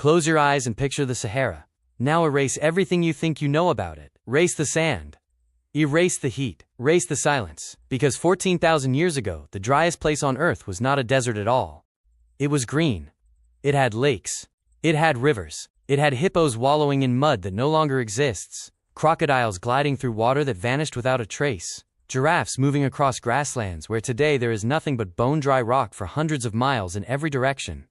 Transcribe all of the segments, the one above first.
Close your eyes and picture the Sahara. Now erase everything you think you know about it. Erase the sand. Erase the heat. Erase the silence. Because 14,000 years ago, the driest place on Earth was not a desert at all. It was green. It had lakes. It had rivers. It had hippos wallowing in mud that no longer exists, crocodiles gliding through water that vanished without a trace, giraffes moving across grasslands where today there is nothing but bone-dry rock for hundreds of miles in every direction.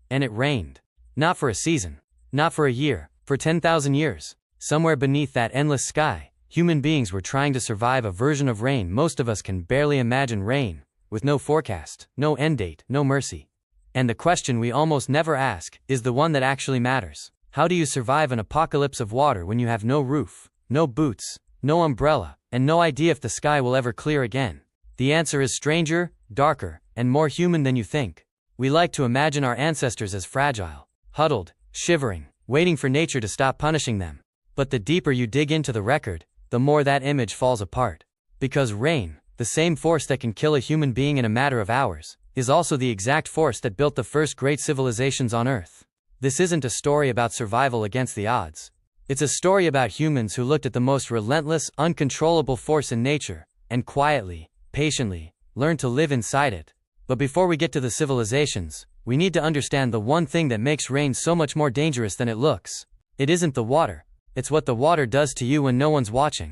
And it rained. Not for a season. Not for a year. For 10,000 years. Somewhere beneath that endless sky, human beings were trying to survive a version of rain most of us can barely imagine: rain, with no forecast, no end date, no mercy. And the question we almost never ask is the one that actually matters. How do you survive an apocalypse of water when you have no roof, no boots, no umbrella, and no idea if the sky will ever clear again? The answer is stranger, darker, and more human than you think. We like to imagine our ancestors as fragile, huddled, shivering, waiting for nature to stop punishing them. But the deeper you dig into the record, the more that image falls apart. Because rain, the same force that can kill a human being in a matter of hours, is also the exact force that built the first great civilizations on Earth. This isn't a story about survival against the odds. It's a story about humans who looked at the most relentless, uncontrollable force in nature, and quietly, patiently, learned to live inside it. But before we get to the civilizations, we need to understand the one thing that makes rain so much more dangerous than it looks. It isn't the water. It's what the water does to you when no one's watching.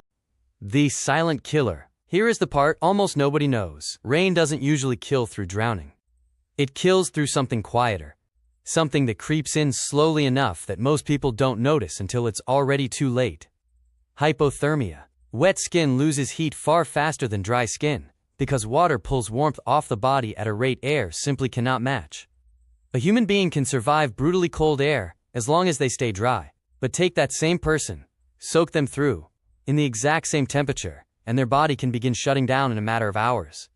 The silent killer. Here is the part almost nobody knows. Rain doesn't usually kill through drowning. It kills through something quieter. Something that creeps in slowly enough that most people don't notice until it's already too late. Hypothermia. Wet skin loses heat far faster than dry skin, because water pulls warmth off the body at a rate air simply cannot match. A human being can survive brutally cold air as long as they stay dry. But take that same person, soak them through, in the exact same temperature, and their body can begin shutting down in a matter of hours.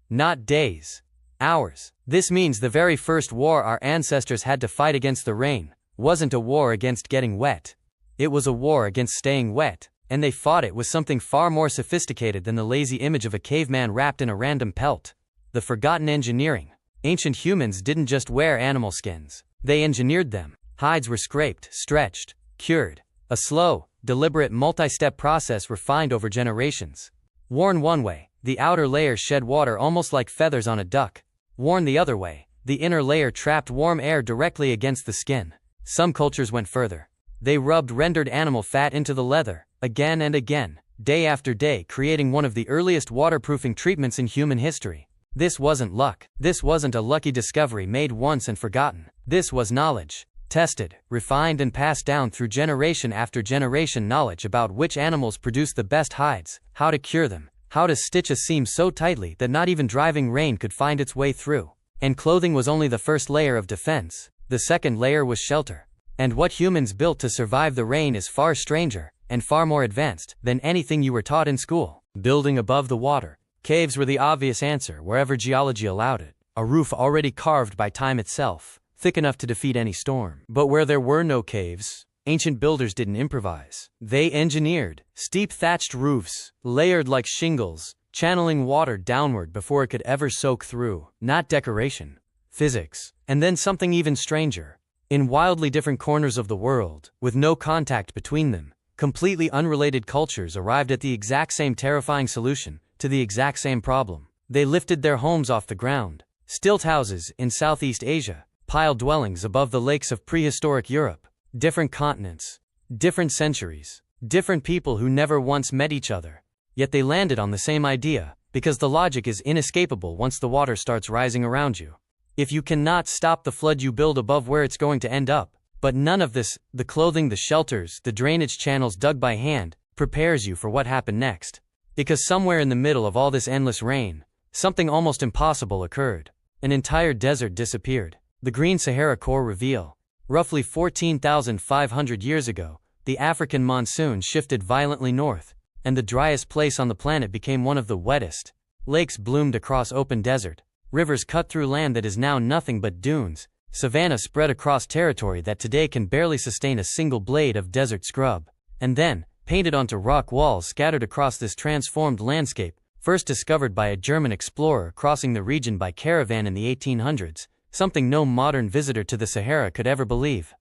Not days. Hours. This means the very first war our ancestors had to fight against the rain wasn't a war against getting wet. It was a war against staying wet, and they fought it with something far more sophisticated than the lazy image of a caveman wrapped in a random pelt. The forgotten engineering. Ancient humans didn't just wear animal skins. They engineered them. Hides were scraped, stretched, cured. A slow, deliberate multi-step process refined over generations. Worn one way, the outer layer shed water almost like feathers on a duck. Worn the other way, the inner layer trapped warm air directly against the skin. Some cultures went further. They rubbed rendered animal fat into the leather, again and again, day after day, creating one of the earliest waterproofing treatments in human history. This wasn't luck. This wasn't a lucky discovery made once and forgotten. This was knowledge. Tested, refined, and passed down through generation after generation. Knowledge about which animals produce the best hides, how to cure them, how to stitch a seam so tightly that not even driving rain could find its way through. And clothing was only the first layer of defense. The second layer was shelter. And what humans built to survive the rain is far stranger, and far more advanced, than anything you were taught in school. Building above the water. Caves were the obvious answer wherever geology allowed it. A roof already carved by time itself, thick enough to defeat any storm. But where there were no caves, ancient builders didn't improvise. They engineered steep thatched roofs, layered like shingles, channeling water downward before it could ever soak through. Not decoration. Physics. And then something even stranger. In wildly different corners of the world, with no contact between them, completely unrelated cultures arrived at the exact same terrifying solution to the exact same problem. They lifted their homes off the ground. Stilt houses in Southeast Asia, pile dwellings above the lakes of prehistoric Europe. Different continents, different centuries, different people who never once met each other. Yet they landed on the same idea, because the logic is inescapable once the water starts rising around you. If you cannot stop the flood, you build above where it's going to end up. But none of this, the clothing, the shelters, the drainage channels dug by hand, prepares you for what happened next. Because somewhere in the middle of all this endless rain, something almost impossible occurred. An entire desert disappeared. The Green Sahara core reveal. Roughly 14,500 years ago, the African monsoon shifted violently north, and the driest place on the planet became one of the wettest. Lakes bloomed across open desert. Rivers cut through land that is now nothing but dunes. Savanna spread across territory that today can barely sustain a single blade of desert scrub. And then, painted onto rock walls scattered across this transformed landscape, first discovered by a German explorer crossing the region by caravan in the 1800s, something no modern visitor to the Sahara could ever believe.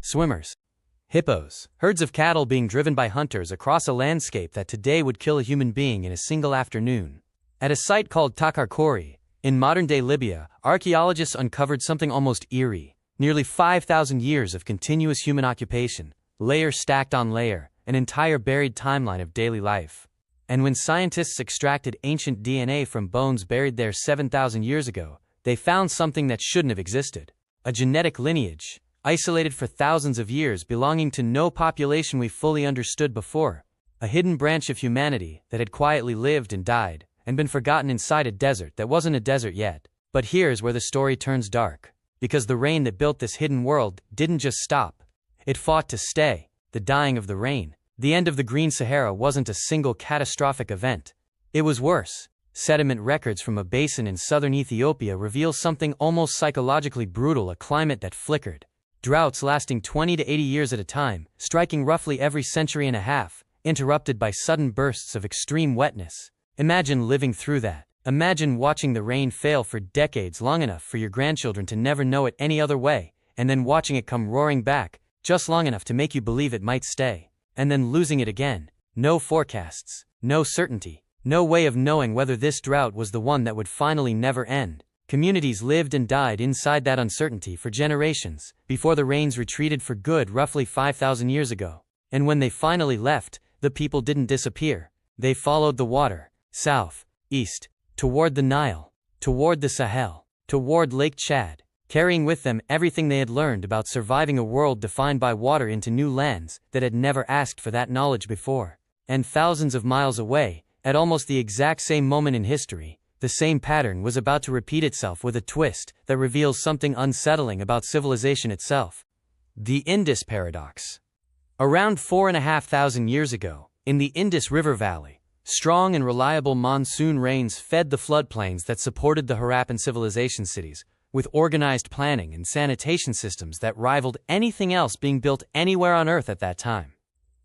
Swimmers. Hippos. Herds of cattle being driven by hunters across a landscape that today would kill a human being in a single afternoon. At a site called Takarkori, in modern-day Libya, archaeologists uncovered something almost eerie. Nearly 5,000 years of continuous human occupation, layer stacked on layer, an entire buried timeline of daily life. And when scientists extracted ancient DNA from bones buried there 7,000 years ago, they found something that shouldn't have existed. A genetic lineage, isolated for thousands of years belonging to no population we fully understood before. A hidden branch of humanity that had quietly lived and died, and been forgotten inside a desert that wasn't a desert yet. But here's where the story turns dark. Because the rain that built this hidden world didn't just stop. It fought to stay. The dying of the rain. The end of the Green Sahara wasn't a single catastrophic event. It was worse. Sediment records from a basin in southern Ethiopia reveal something almost psychologically brutal, a climate that flickered. Droughts lasting 20 to 80 years at a time, striking roughly every century and a half, interrupted by sudden bursts of extreme wetness. Imagine living through that. Imagine watching the rain fail for decades, long enough for your grandchildren to never know it any other way, and then watching it come roaring back, just long enough to make you believe it might stay, and then losing it again. No forecasts, no certainty, no way of knowing whether this drought was the one that would finally never end. Communities lived and died inside that uncertainty for generations, before the rains retreated for good roughly 5,000 years ago. And when they finally left, the people didn't disappear. They followed the water, south, east, toward the Nile, toward the Sahel, toward Lake Chad, carrying with them everything they had learned about surviving a world defined by water into new lands that had never asked for that knowledge before. And thousands of miles away, at almost the exact same moment in history, the same pattern was about to repeat itself with a twist that reveals something unsettling about civilization itself. The Indus Paradox. Around 4,500 years ago, in the Indus River Valley, strong and reliable monsoon rains fed the floodplains that supported the Harappan civilization cities, with organized planning and sanitation systems that rivaled anything else being built anywhere on Earth at that time.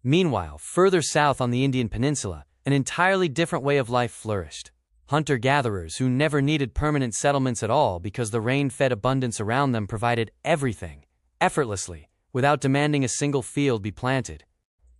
Meanwhile, further south on the Indian Peninsula, an entirely different way of life flourished. Hunter-gatherers who never needed permanent settlements at all because the rain-fed abundance around them provided everything, effortlessly, without demanding a single field be planted.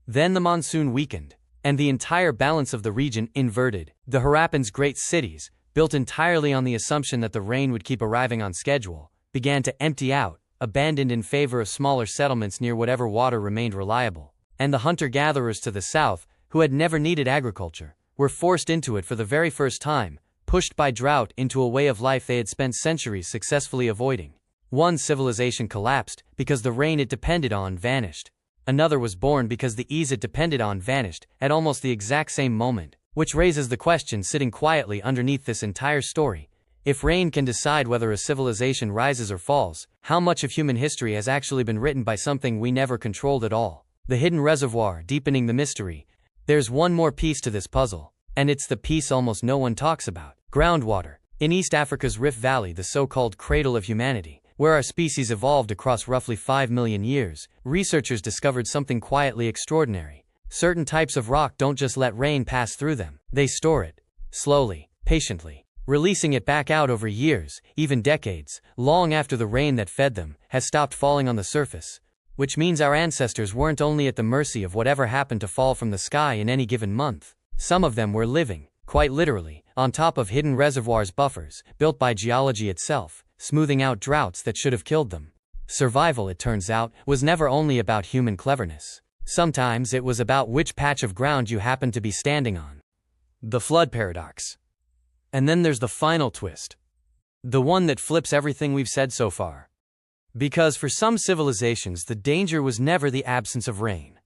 Then the monsoon weakened, and the entire balance of the region inverted. The Harappans' great cities, built entirely on the assumption that the rain would keep arriving on schedule, began to empty out, abandoned in favor of smaller settlements near whatever water remained reliable. And the hunter-gatherers to the south, who had never needed agriculture, were forced into it for the very first time, pushed by drought into a way of life they had spent centuries successfully avoiding. One civilization collapsed because the rain it depended on vanished. Another was born because the ease it depended on vanished at almost the exact same moment, which raises the question sitting quietly underneath this entire story. If rain can decide whether a civilization rises or falls, how much of human history has actually been written by something we never controlled at all? The hidden reservoir deepening the mystery. There's one more piece to this puzzle, and it's the piece almost no one talks about. Groundwater. In East Africa's Rift Valley, the so-called cradle of humanity, where our species evolved across roughly 5 million years, researchers discovered something quietly extraordinary. Certain types of rock don't just let rain pass through them. They store it. Slowly, patiently, releasing it back out over years, even decades, long after the rain that fed them has stopped falling on the surface. Which means our ancestors weren't only at the mercy of whatever happened to fall from the sky in any given month. Some of them were living, quite literally, on top of hidden reservoirs, buffers, built by geology itself, smoothing out droughts that should have killed them. Survival, it turns out, was never only about human cleverness. Sometimes it was about which patch of ground you happened to be standing on. The flood paradox. And then there's the final twist. The one that flips everything we've said so far. Because for some civilizations, the danger was never the absence of rain.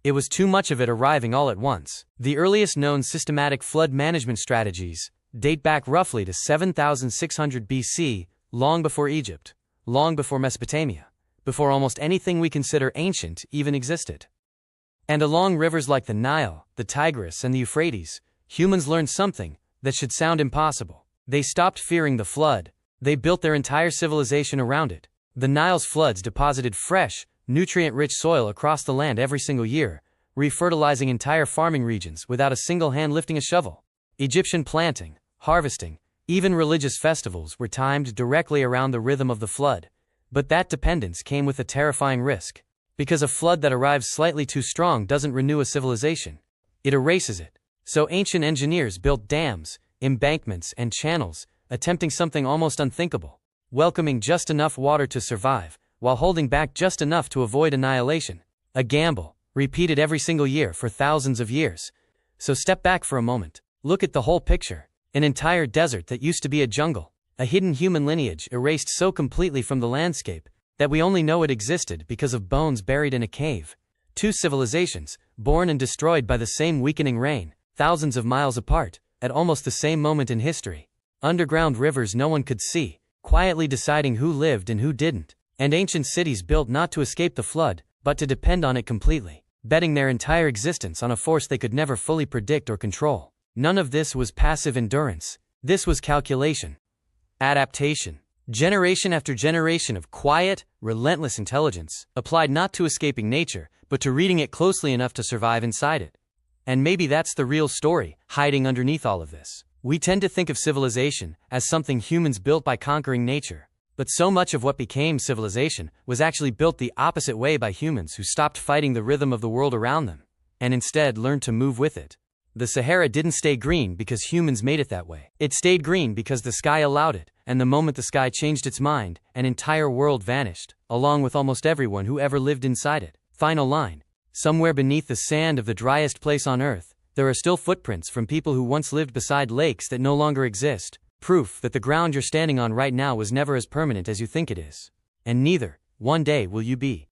It was too much of it arriving all at once. The earliest known systematic flood management strategies date back roughly to 7,600 BC, long before Egypt, long before Mesopotamia, before almost anything we consider ancient even existed. And along rivers like the Nile, the Tigris, and the Euphrates, humans learned something that should sound impossible. They stopped fearing the flood. They built their entire civilization around it. The Nile's floods deposited fresh, nutrient-rich soil across the land every single year, refertilizing entire farming regions without a single hand lifting a shovel. Egyptian planting, harvesting, even religious festivals were timed directly around the rhythm of the flood. But that dependence came with a terrifying risk. Because a flood that arrives slightly too strong doesn't renew a civilization. It erases it. So ancient engineers built dams, embankments, and channels, attempting something almost unthinkable. Welcoming just enough water to survive, while holding back just enough to avoid annihilation. A gamble, repeated every single year for thousands of years. So step back for a moment. Look at the whole picture. An entire desert that used to be a jungle. A hidden human lineage erased so completely from the landscape that we only know it existed because of bones buried in a cave. Two civilizations, born and destroyed by the same weakening rain, thousands of miles apart, at almost the same moment in history. Underground rivers no one could see, quietly deciding who lived and who didn't. And ancient cities built not to escape the flood, but to depend on it completely, betting their entire existence on a force they could never fully predict or control. None of this was passive endurance. This was calculation. Adaptation. Generation after generation of quiet, relentless intelligence, applied not to escaping nature, but to reading it closely enough to survive inside it. And maybe that's the real story, hiding underneath all of this. We tend to think of civilization as something humans built by conquering nature. But so much of what became civilization was actually built the opposite way by humans who stopped fighting the rhythm of the world around them, and instead learned to move with it. The Sahara didn't stay green because humans made it that way. It stayed green because the sky allowed it, and the moment the sky changed its mind, an entire world vanished, along with almost everyone who ever lived inside it. Final line. Somewhere beneath the sand of the driest place on Earth, there are still footprints from people who once lived beside lakes that no longer exist. Proof that the ground you're standing on right now was never as permanent as you think it is. And neither, one day, will you be.